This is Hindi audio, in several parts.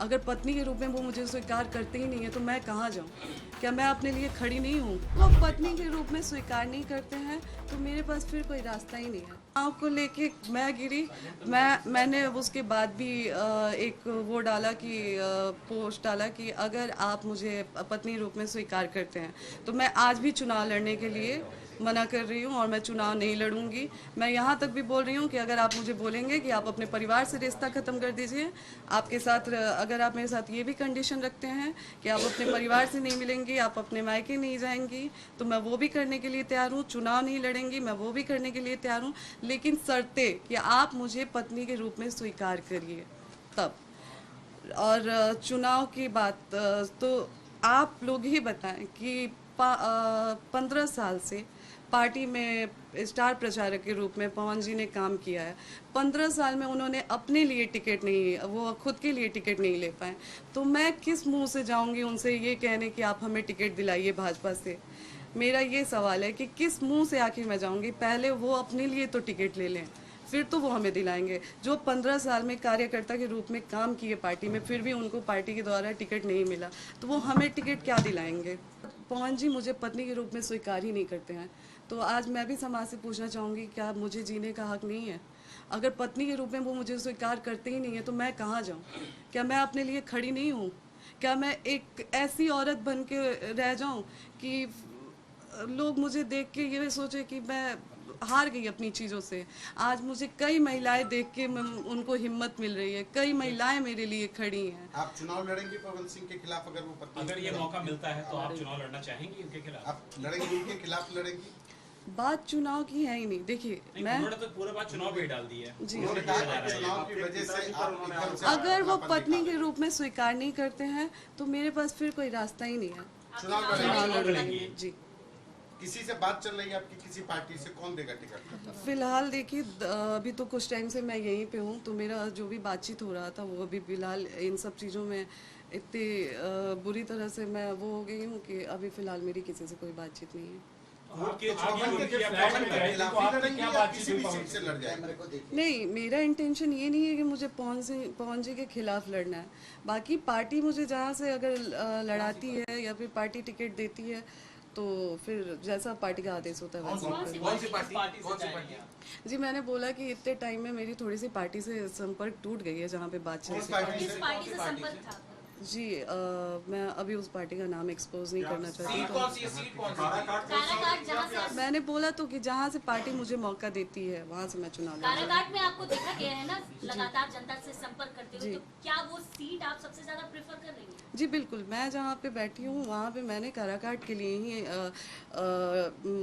अगर पत्नी के रूप में वो मुझे स्वीकार करते ही नहीं है तो मैं कहाँ जाऊँ? क्या मैं अपने लिए खड़ी नहीं हूँ? वो पत्नी के रूप में स्वीकार नहीं करते हैं तो मेरे पास फिर कोई रास्ता ही नहीं है। चुनाव को लेके मैं गिरी, मैंने उसके बाद भी एक वो डाला कि पोस्ट डाला कि अगर आप मुझे पत्नी रूप में स्वीकार करते हैं तो मैं आज भी चुनाव लड़ने के लिए मना कर रही हूँ और मैं चुनाव नहीं लड़ूंगी। मैं यहाँ तक भी बोल रही हूँ कि अगर आप मुझे बोलेंगे कि आप अपने परिवार से रिश्ता ख़त्म कर दीजिए, आपके साथ अगर आप मेरे साथ ये भी कंडीशन रखते हैं कि आप अपने परिवार से नहीं मिलेंगी, आप अपने मायके नहीं जाएंगी, तो मैं वो भी करने के लिए तैयार हूँ। चुनाव नहीं लड़ेंगी, मैं वो भी करने के लिए तैयार हूँ, लेकिन शर्तें कि आप मुझे पत्नी के रूप में स्वीकार करिए तब। और चुनाव की बात तो आप लोग ही बताएं कि 15 साल से पार्टी में स्टार प्रचारक के रूप में पवन जी ने काम किया है। 15 साल में उन्होंने अपने लिए टिकट नहीं, वो खुद के लिए टिकट नहीं ले पाए, तो मैं किस मुंह से जाऊंगी उनसे ये कहने कि आप हमें टिकट दिलाइए भाजपा से? मेरा ये सवाल है कि किस मुंह से आखिर मैं जाऊंगी? पहले वो अपने लिए तो टिकट ले लें, फिर तो वो हमें दिलाएंगे। जो 15 साल में कार्यकर्ता के रूप में काम किए पार्टी में, फिर भी उनको पार्टी के द्वारा टिकट नहीं मिला, तो वो हमें टिकट क्या दिलाएंगे? पवन जी मुझे पत्नी के रूप में स्वीकार ही नहीं करते हैं, तो आज मैं भी समाज से पूछना चाहूँगी, क्या मुझे जीने का हक नहीं है? अगर पत्नी के रूप में वो मुझे स्वीकार करते ही नहीं है तो मैं कहाँ जाऊँ? क्या मैं अपने लिए खड़ी नहीं हूँ? क्या मैं एक ऐसी औरत बन के रह जाऊँ कि लोग मुझे देख के ये सोचे कि मैं हार गई अपनी चीज़ों से? आज मुझे कई महिलाएं देख के उनको हिम्मत मिल रही है, कई महिलाएं मेरे लिए खड़ी हैं। आप चुनाव लड़ेंगे पवन सिंह के खिलाफ? अगर वो पत्नी, अगर ये मौका मिलता है तो आप चुनाव लड़ना चाहेंगी उनके खिलाफ? आप लड़ेंगे, उनके खिलाफ लड़ेंगी? बात चुनाव की है ही नहीं। देखिए, मैं उन्होंने तो पूरे बात चुनाव पे ही डाल दी है जी, उन्होंने कहा कि चुनाव की वजह से आप एकदम से अगर वो अपनापन पत्नी दिखा के रूप में स्वीकार नहीं करते हैं तो मेरे पास फिर कोई रास्ता ही नहीं है। चुनाव चुनाव लड़ेंगे। लड़ेंगे जी। किसी से बात चल रही है आपकी? किसी पार्टी से? कौन देगा टिकट? फिलहाल देखिए, अभी तो कुछ टाइम से मैं यहीं पे हूँ, तो मेरा जो भी बातचीत हो रहा था वो अभी फिलहाल इन सब चीज़ों में इतनी बुरी तरह से मैं वो हो गई हूँ कि अभी फिलहाल मेरी किसी से कोई बातचीत नहीं है। नहीं, मेरा इंटेंशन ये नहीं है कि मुझे पवन जी के खिलाफ लड़ना है। बाकी पार्टी मुझे जहाँ से अगर लड़ाती है या फिर पार्टी टिकट देती है तो फिर जैसा पार्टी का आदेश होता है वैसा करूँगी। जी, मैंने बोला कि इतने टाइम में मेरी थोड़ी सी पार्टी से संपर्क टूट गई है जहाँ पे बातचीत जी। मैं अभी उस पार्टी का नाम एक्सपोज नहीं करना चाहती, तो मैंने बोला तो कि जहाँ से पार्टी मुझे मौका देती है वहाँ से मैं चुनाव लड़ूंगी। काराकाट में आपको देखा गया है ना लगातार जनता से संपर्क करते हुए, तो क्या वो सीट आप सबसे ज्यादा प्रेफर कर रही हैं? जी बिल्कुल, मैं जहाँ पे बैठी हूँ वहाँ पे मैंने काराकाट के लिए ही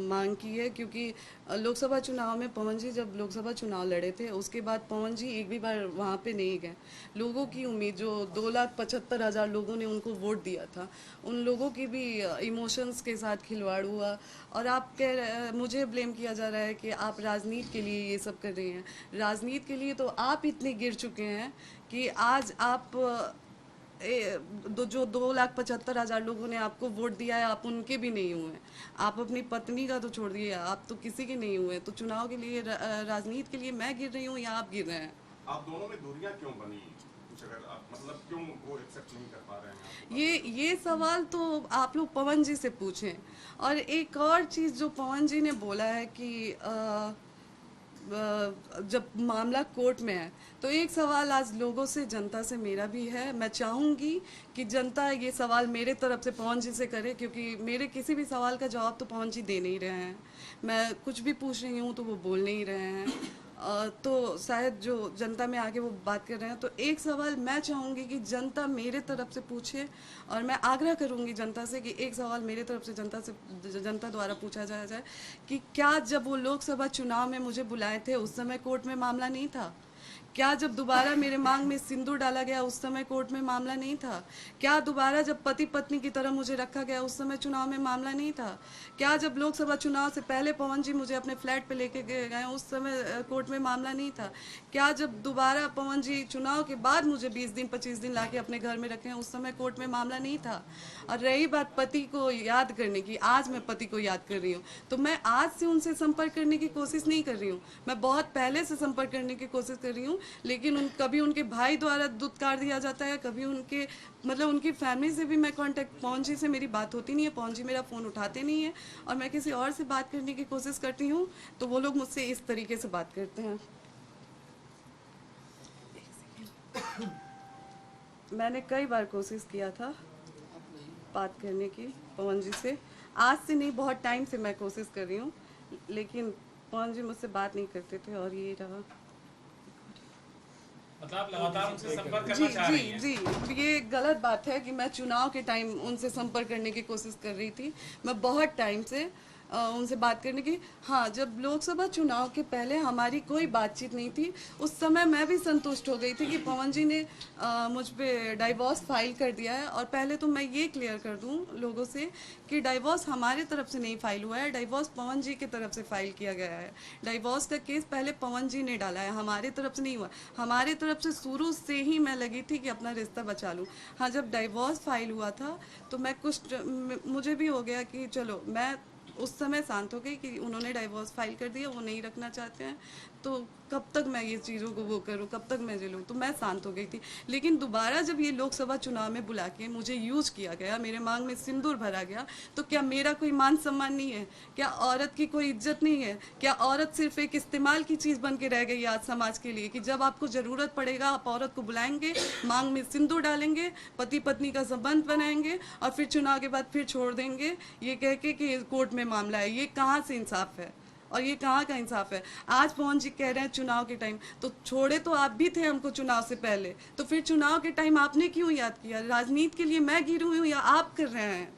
मांग की है, क्योंकि लोकसभा चुनाव में पवन जी जब लोकसभा चुनाव लड़े थे उसके बाद पवन जी एक भी बार वहाँ पे नहीं गए। लोगों की उम्मीद, जो 2,75,000 लोगों ने उनको वोट दिया था, उन लोगों की भी इमोशंस के साथ खिलवाड़ हुआ। और आप मुझे ब्लेम किया जा रहा है कि आप राजनीति के लिए ये सब कर रही हैं। राजनीति के लिए तो आप इतने गिर चुके हैं कि आज आप जो 2,75,000 लोगों ने आपको वोट दिया है आप उनके भी नहीं हुए। आप अपनी पत्नी का तो छोड़ दिए, आप तो किसी के नहीं हुए। तो चुनाव के लिए, राजनीति के लिए मैं गिर रही हूँ या आप गिर रहे हैं? आप दोनों में दूरियां क्यों बनी? कुछ अगर आप मतलब क्यों वो एक्सेप्ट नहीं कर पा रहे हैं? ये सवाल तो आप लोग पवन जी से पूछें। और एक और चीज़ जो पवन जी ने बोला है कि जब मामला कोर्ट में है, तो एक सवाल आज लोगों से, जनता से मेरा भी है। मैं चाहूँगी कि जनता ये सवाल मेरे तरफ से पवन जी से करे, क्योंकि मेरे किसी भी सवाल का जवाब तो पवन जी दे नहीं रहे हैं। मैं कुछ भी पूछ रही हूँ तो वो बोल नहीं रहे हैं। तो शायद जो जनता में आके वो बात कर रहे हैं, तो एक सवाल मैं चाहूँगी कि जनता मेरे तरफ से पूछे, और मैं आग्रह करूँगी जनता से कि एक सवाल मेरे तरफ से जनता द्वारा पूछा जाए कि क्या जब वो लोकसभा चुनाव में मुझे बुलाए थे उस समय कोर्ट में मामला नहीं था? क्या जब दोबारा मेरे मांग में सिंदूर डाला गया उस समय कोर्ट में मामला नहीं था? क्या दोबारा जब पति पत्नी की तरह मुझे रखा गया उस समय चुनाव में मामला नहीं था? क्या जब लोकसभा चुनाव से पहले पवन जी मुझे अपने फ्लैट पे लेके गए उस समय कोर्ट में मामला नहीं था? क्या जब दोबारा पवन जी चुनाव के बाद मुझे 20 दिन 25 दिन लाके अपने घर में रखे उस समय कोर्ट में मामला नहीं था? और रही बात पति को याद करने की, आज मैं पति को याद कर रही हूँ, तो मैं आज से उनसे संपर्क करने की कोशिश नहीं कर रही हूँ। मैं बहुत पहले से संपर्क करने की कोशिश कर रही हूँ, लेकिन कभी उनके भाई द्वारा दुत्कार दिया जाता है, कभी उनके मतलब उनकी फैमिली से भी मैं कांटेक्ट, पवन जी से मेरी बात होती नहीं है, पवन जी मेरा फ़ोन उठाते नहीं है, और मैं किसी और से बात करने की कोशिश करती हूँ तो वो लोग मुझसे इस तरीके से बात करते हैं। मैंने कई बार कोशिश किया था बात करने की पवन जी से, आज से नहीं बहुत टाइम से मैं कोशिश कर रही हूँ, लेकिन पवन जी मुझसे बात नहीं करते थे। और ये रहा, मतलब आप लगातार उनसे संपर्क जी करना चाह जी रही हैं। जी, ये गलत बात है कि मैं चुनाव के टाइम उनसे संपर्क करने की कोशिश कर रही थी। मैं बहुत टाइम से उनसे बात करने की, हाँ, जब लोकसभा चुनाव के पहले हमारी कोई बातचीत नहीं थी, उस समय मैं भी संतुष्ट हो गई थी कि पवन जी ने मुझ पे डाइवोर्स फाइल कर दिया है। और पहले तो मैं ये क्लियर कर दूं लोगों से कि डाइवोर्स हमारे तरफ से नहीं फाइल हुआ है, डाइवोर्स पवन जी की तरफ से फाइल किया गया है। डाइवोर्स का केस पहले पवन जी ने डाला है, हमारे तरफ से नहीं हुआ। हमारे तरफ से शुरू से ही मैं लगी थी कि अपना रिश्ता बचा लूँ। हाँ, जब डाइवोर्स फाइल हुआ था तो मैं मुझे भी हो गया कि चलो, मैं उस समय शांत हो गई कि उन्होंने डाइवोर्स फाइल कर दिया, वो नहीं रखना चाहते हैं, तो कब तक मैं ये चीज़ों को वो करूँ, कब तक मैं झेलूँ, तो मैं शांत हो गई थी। लेकिन दोबारा जब ये लोकसभा चुनाव में बुला के मुझे यूज किया गया, मेरे मांग में सिंदूर भरा गया, तो क्या मेरा कोई मान सम्मान नहीं है? क्या औरत की कोई इज्जत नहीं है? क्या औरत सिर्फ एक इस्तेमाल की चीज़ बन के रह गई आज समाज के लिए, कि जब आपको ज़रूरत पड़ेगा आप औरत को बुलाएंगे, मांग में सिंदूर डालेंगे, पति पत्नी का संबंध बनाएंगे और फिर चुनाव के बाद फिर छोड़ देंगे ये कह के कि कोर्ट में मामला है? ये कहाँ से इंसाफ है और ये कहाँ का इंसाफ है? आज पवन जी कह रहे हैं चुनाव के टाइम, तो छोड़े तो आप भी थे हमको चुनाव से पहले, तो फिर चुनाव के टाइम आपने क्यों याद किया? राजनीति के लिए मैं गिरी हुई हूँ या आप कर रहे हैं?